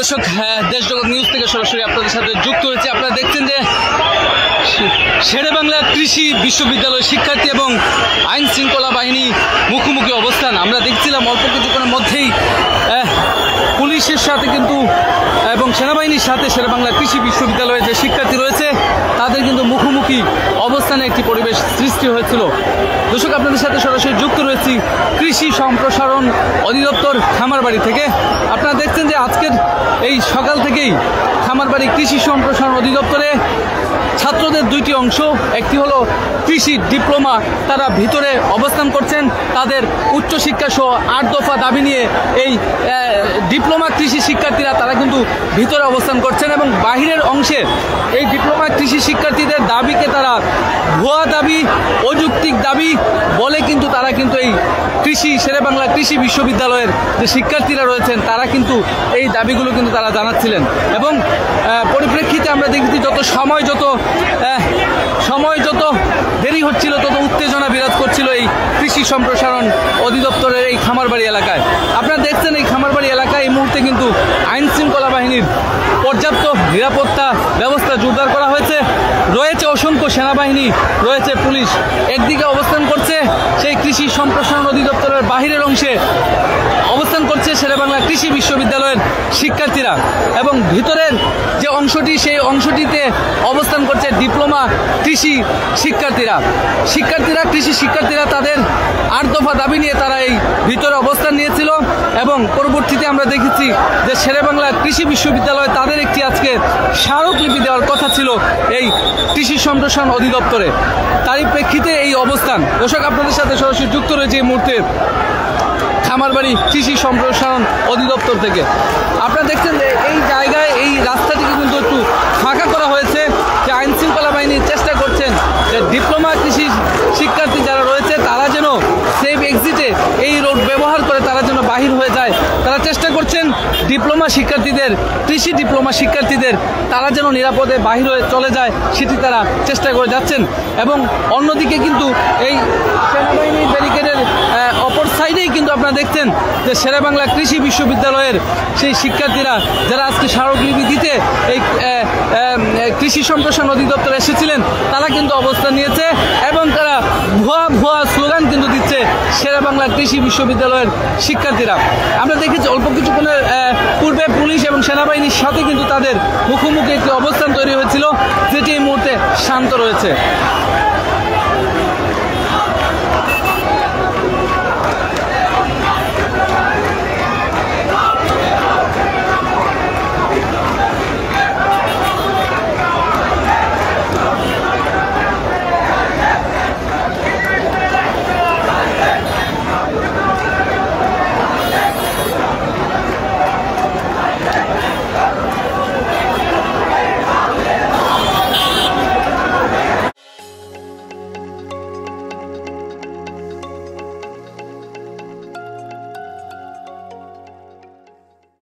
দর্শক, দেশজগৎ নিউজ থেকে সরাসরি আপনাদের সাথে যুক্ত হয়েছে। আপনারা দেখছেন যে শেরেবাংলা কৃষি বিশ্ববিদ্যালয় শিক্ষার্থী এবং আইন শৃঙ্খলা বাহিনী মুখোমুখি অবস্থান আমরা দেখছিলাম। অল্প কিছুক্ষণের মধ্যেই পুলিশের সাথে কিন্তু এবং সেনাবাহিনীর সাথে শেরেবাংলা কৃষি বিশ্ববিদ্যালয়ের যে শিক্ষার্থী রয়েছে তাদের কিন্তু মুখোমুখি অবস্থানে একটি পরিবেশ সৃষ্টি হয়েছিল। দর্শক, আপনাদের সাথে সরাসরি যুক্ত রয়েছি কৃষি সম্প্রসারণ অধিদপ্তর খামারবাড়ি থেকে। আপনারা দেখছেন যে আজকের এই সকাল থেকেই খামারবাড়ি কৃষি সম্প্রসারণ অধিদপ্তরে ছাত্রদের দুইটি অংশ, একটি হলো কৃষি ডিপ্লোমা, তারা ভিতরে অবস্থান করছেন। তাদের উচ্চশিক্ষা সহ 8 দফা দাবি নিয়ে এই ডিপ্লোমা কৃষি শিক্ষার্থীরা তারা কিন্তু ভিতরে অবস্থান করছেন এবং বাহিরের অংশে এই ডিপ্লোমা কৃষি শিক্ষার্থীদের দাবিকে তারা ভুয়া দাবি, অযৌক্তিক দাবি বলে কিন্তু তারা কিন্তু এই শেরেবাংলা কৃষি বিশ্ববিদ্যালয়ের যে শিক্ষার্থীরা রয়েছেন তারা কিন্তু এই দাবিগুলো কিন্তু তারা জানাচ্ছিলেন। এবং পরিপ্রেক্ষিতে আমরা দেখছি যত সময় যত দেরি হচ্ছিল তত উত্তেজনা বিরাজ করছিল এই কৃষি সম্প্রসারণ অধিদপ্তরের এই খামারবাড়ি এলাকায়। আপনারা দেখছেন এই খামারবাড়ি এলাকায় এই মুহূর্তে কিন্তু আইন শৃঙ্খলা বাহিনীর পর্যাপ্ত নিরাপত্তা ব্যবস্থা জোরদার করা হয়েছে। রয়েছে অসংখ্য সেনাবাহিনী, রয়েছে পুলিশ। একদিকে অবস্থান করছে সেই কৃষি সম্প্রসারণ অধিদপ্তরের বাহিরের অংশে অবস্থান করছে শেরেবাংলা কৃষি বিশ্ববিদ্যালয়ের শিক্ষার্থীরা এবং ভিতরের যে অংশটি সেই অংশটিতে অবস্থান করছে ডিপ্লোমা কৃষি শিক্ষার্থীরা তাদের 8 দফা দাবি নিয়ে তারা এই ভিতরে অবস্থান নিয়েছিল এবং পরবর্তীতে আমরা দেখেছি যে শেরেবাংলা কৃষি বিশ্ববিদ্যালয় তাদের একটি আজকে স্মারকলিপি দেওয়ার কথা ছিল এই কৃষি সম্প্রসারণ অধিদপ্তরে। তারই প্রেক্ষিতে এই অবস্থান। দর্শক, আপনাদের সাথে সরাসরি যুক্ত রয়েছে এই মুহূর্তে খামারবাড়ি কৃষি সম্প্রসারণ অধিদপ্তর থেকে। আপনারা দেখছেন যে এই জায়গায় এই রাস্তাটিকে কিন্তু একটু ফাঁকা করা হয়েছে, যে আইন শৃঙ্খলা বাহিনী চেষ্টা করছেন যে ডিপ্লোমা কৃষি শিক্ষার্থী যারা রয়েছে তারা যেন সেফ এক্সিটে এই রোড ব্যবহার করে তারা যেন বাহির হয়ে যায়। তারা চেষ্টা করছেন কৃষি ডিপ্লোমা শিক্ষার্থীদের তারা যেন নিরাপদে বাহির হয়ে চলে যায়, সেটি তারা চেষ্টা করে যাচ্ছেন। এবং অন্যদিকে কিন্তু এই সেনাবাহিনীর ব্যারিকেডের অপর সাইডেই কিন্তু আপনারা দেখছেন যে শেরেবাংলা কৃষি বিশ্ববিদ্যালয়ের সেই শিক্ষার্থীরা যারা আজকে স্মারকলিপি দিতে এই কৃষি সম্প্রসারণ অধিদপ্তরে এসেছিলেন তারা কিন্তু অবস্থান নিয়েছে এবং তারা ভুয়া স্লোগান কিন্তু দিচ্ছে শেরেবাংলা কৃষি বিশ্ববিদ্যালয়ের শিক্ষার্থীরা। আমরা দেখেছি অল্প কিছুক্ষণের পূর্বে পুলিশ এবং সেনাবাহিনীর সাথে কিন্তু তাদের মুখোমুখি একটি অবস্থান তৈরি হয়েছিল, যেটি এই মুহূর্তে শান্ত রয়েছে।